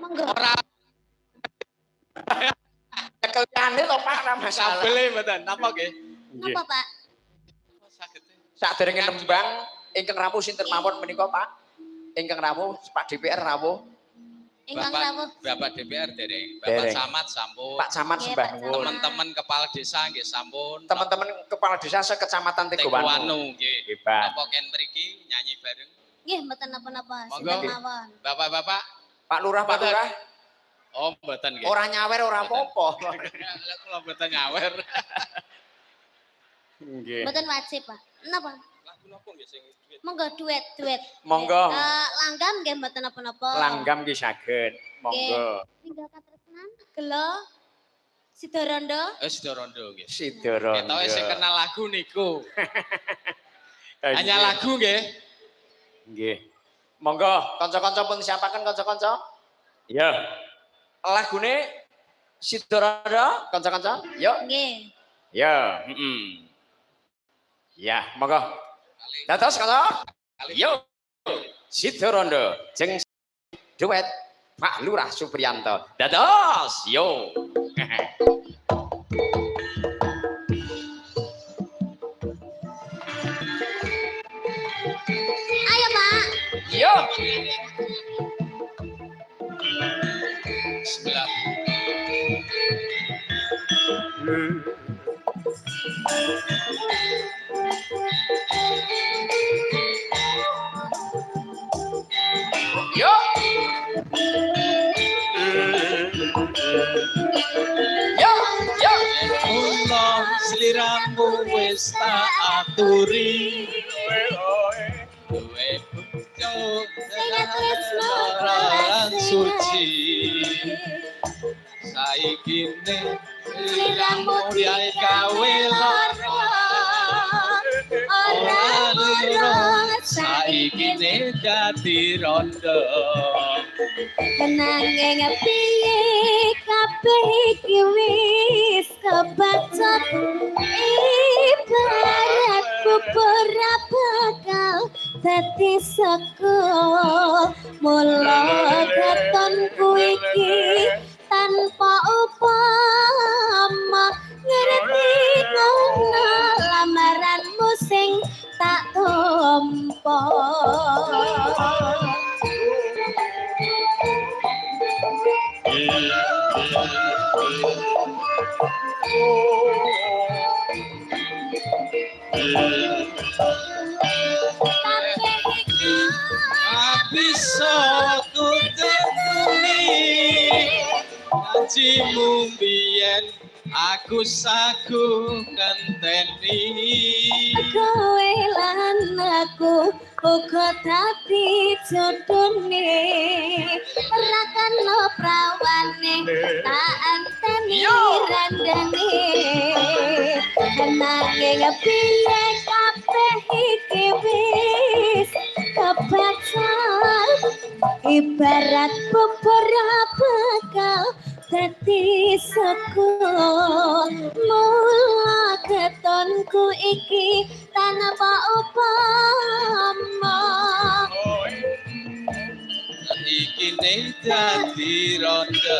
Monggo. Ora Kelihane to Pak ora masalah. sabele mboten napa nggih? Napa, Pak? Saged. Saderenge nembang ingkang rawuh sinten mawon menika Pak? Ingkang rawuh Pak DPR rawuh. Ingkang rawuh. Bapak DPR dereng, Bapak Dereng. Camat sampun. Pak Camat Nggih, sembah Pak nuwun. Teman-teman kepala desa nggih sampun. Teman-teman kepala desa sekecamatan Tegowanu. Tegowanu nggih. Hebat. Napa ken mriki nyanyi bareng? Nggih, mboten napa-napa. Monggo. Sinten mawon. Bapak-bapak. Pak Lurah, Pak Lurah. Oh, mboten nggih. Ora nyawer ora apa-apa. Lah kula mboten nyawer. Nggih. Mboten wajib, Pak. Napa? Lagu napa nggih sing duet? Monggo duet. Monggo. Langgam nggih mboten napa-napa. Langgam nggih saged. Monggo. Tinggal katresnan, gelo, Sidorondo. Sidorondo nggih. Sidorondo. Ketoke sing kenal lagu niku. Hanya lagu nggih. Nggih. Monggo, kanca-kanca pun siapaken kanca-kanca? Ya. Lagune Sidorondo, kanca-kanca. Yuk. Nggih. Ya, Ya, monggo. Dados kanca. Yuk. Sidorondo jeung duet Pak Lurah Supriyanto. Dados, yo. Ayo, Pak. Yo. Bismillah. Yo. Yo. Mula sliramu wis tak aturi. Duwe pucuk lan suci. Saiki ne sliramu diae gawe lara. Ora loro saiki ne dadi rondo. Nanging piye kabeh iki wis kebacut ibarat bubur bakal dadi sego mula katonku iki tanpa upama ngerti ngono lamaranmu sing tak tompo. Bisa kututuni ajimu biyen aku sagu ngenteni Kowe lan aku uga dadi jodone rakana prawane tak anteni randane nanging piye kabeh iki wis kebacut ibarat bubur bakal dadi sego mula ketonku iki tanpa upama iki ne dadi rondo.